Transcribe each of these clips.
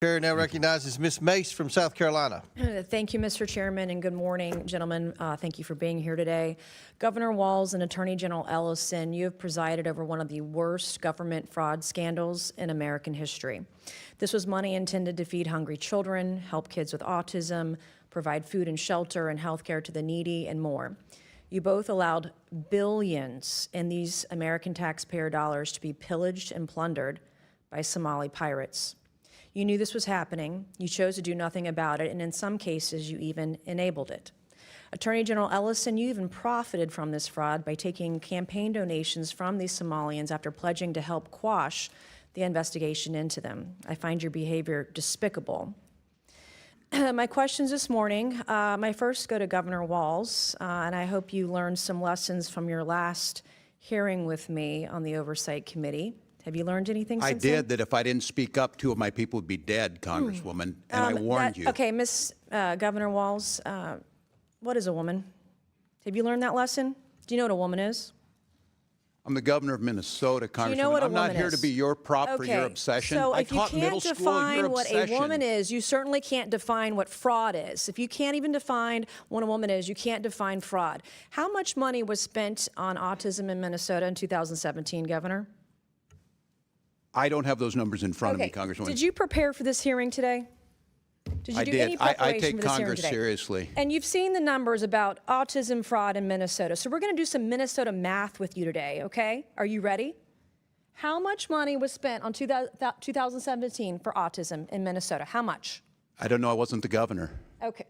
Chair now recognizes Ms. Mace from South Carolina. Thank you, Mr. Chairman, and good morning, gentlemen. Thank you for being here today. Governor Walz and Attorney General Ellison, you have presided over one of the worst government fraud scandals in American history. This was money intended to feed hungry children, help kids with autism, provide food and shelter and health care to the needy, and more. You both allowed billions in these American taxpayer dollars to be pillaged and plundered by Somali pirates. You knew this was happening, you chose to do nothing about it, and in some cases, you even enabled it. Attorney General Ellison, you even profited from this fraud by taking campaign donations from these Somalians after pledging to help quash the investigation into them. I find your behavior despicable. My questions this morning, my first go to Governor Walz, and I hope you learned some lessons from your last hearing with me on the Oversight Committee. Have you learned anything since then? I did, that if I didn't speak up, 2 of my people would be dead, Congresswoman, and I warned you. Okay, Governor Walz, what is a woman? Have you learned that lesson? Do you know what a woman is? I'm the governor of Minnesota, Congresswoman. Do you know what a I'm not woman here is? to be your prop for your obsession. So I if you taught middle can't school your define what a obsession. woman is, you certainly can't define what fraud is. If you can't even define what a woman is, you can't define fraud. How much money was spent on autism in Minnesota in 2017, Governor? I don't have those numbers in front of me, Congresswoman. Did you prepare for this hearing today? Did you do any preparation I take for this hearing Congress today? seriously. And you've seen the numbers about autism fraud in Minnesota. So we're going to do some Minnesota math with you today, okay? Are you ready? How much money was spent on 2017 for autism in Minnesota? How much? I don't know. I wasn't the governor. Okay.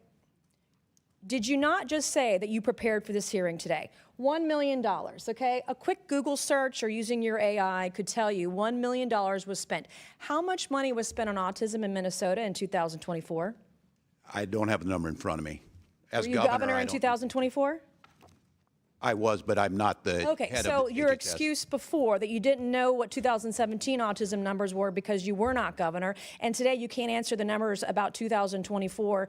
Did you not just say that you prepared for this hearing today? $1 million, okay? A quick Google search or using your AI could tell you $1 million was spent. How much money was spent on autism in Minnesota in 2024? I don't have the number in front of me. As Were you governor in 2024? I was, but I'm not the head of Okay, the so your HHS. excuse before that you didn't know what 2017 autism numbers were because you were not governor, and today you can't answer the numbers about 2024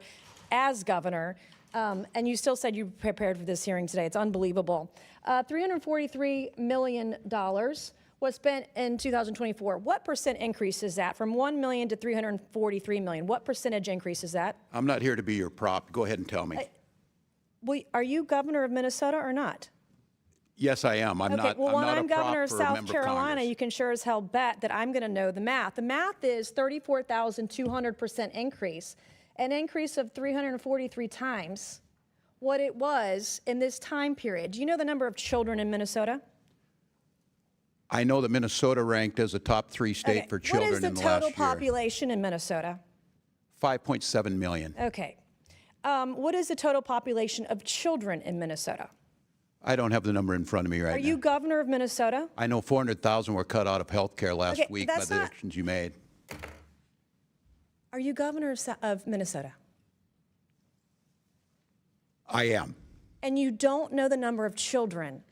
as governor, and you still said you prepared for this hearing today. It's unbelievable. $343 million was spent in 2024. What percent increase is that from 1 million to 343 million? What percentage increase is that? I'm not here to be your prop. Go ahead and tell me. Are you governor of Minnesota or not? Yes, I am. I'm not. Well, I'm when not I'm a prop governor of for a South member of Carolina, Congress. you can sure as hell bet that I'm going to know the math. The math is 34,200% increase, an increase of 343 times what it was in this time period. Do you know the number of children in Minnesota? I know that Minnesota ranked as a top 3 state for children in the last year. What is the total population in Minnesota? 5.7 million. Okay. What is the total population of children in Minnesota? I don't have the number in front of me right now. Are you governor of Minnesota? I know 400,000 were cut out of health care last week by the actions you made. Are you governor of Minnesota? I am. And you don't know the number of children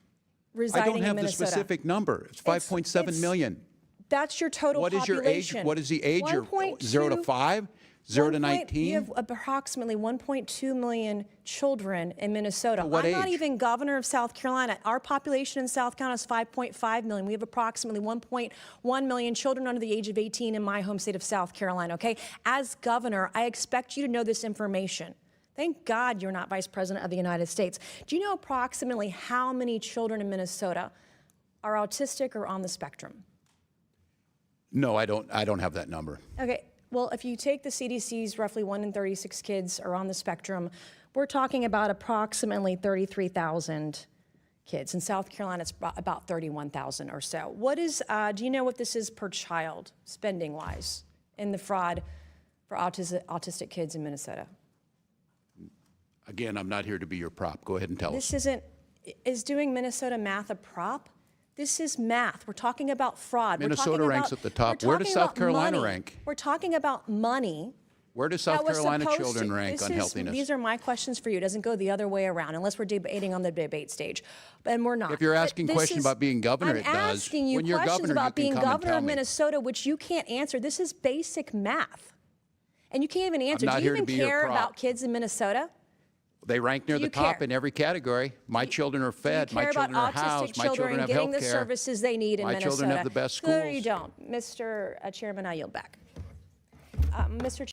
residing in Minnesota? I don't have the specific number. It's 5.7 million. That's your total population. What is your age? What is the age? 0 to 5? 0 to 19? You have approximately 1.2 million children in Minnesota. What I'm age? not even governor of South Carolina. Our population in South Carolina is 5.5 million. We have approximately 1.1 million children under the age of 18 in my home state of South Carolina, okay? As governor, I expect you to know this information. Thank God you're not Vice President of the United States. Do you know approximately how many children in Minnesota are autistic or on the spectrum? No, I don't have that number. Okay. Well, if you take the CDC's roughly 1 in 36 kids are on the spectrum, we're talking about approximately 33,000 kids. In South Carolina, it's about 31,000 or so. What is, do you know what this is per child, spending-wise, in the fraud for autistic kids in Minnesota? Again, I'm not here to be your prop. Go ahead and tell us. Is doing Minnesota math a prop? This is math. We're talking about fraud. Minnesota ranks at the top. Where does South Carolina rank? We're talking about money. Where does South Carolina children rank on healthiness? These are my questions for you. It doesn't go the other way around unless we're debating on the debate stage. And we're not. If you're asking questions about being governor, it does. I'm asking you questions about being governor of Minnesota, which you can't answer. This is basic math. And you can't even answer. Do you even care about kids in Minnesota? They rank near the top in every category. My children are fed. My children are housed. My children have health care. Getting the services they need in Minnesota. My children have the best schools. No, you don't. Mr. Chairman, I yield back. Mr.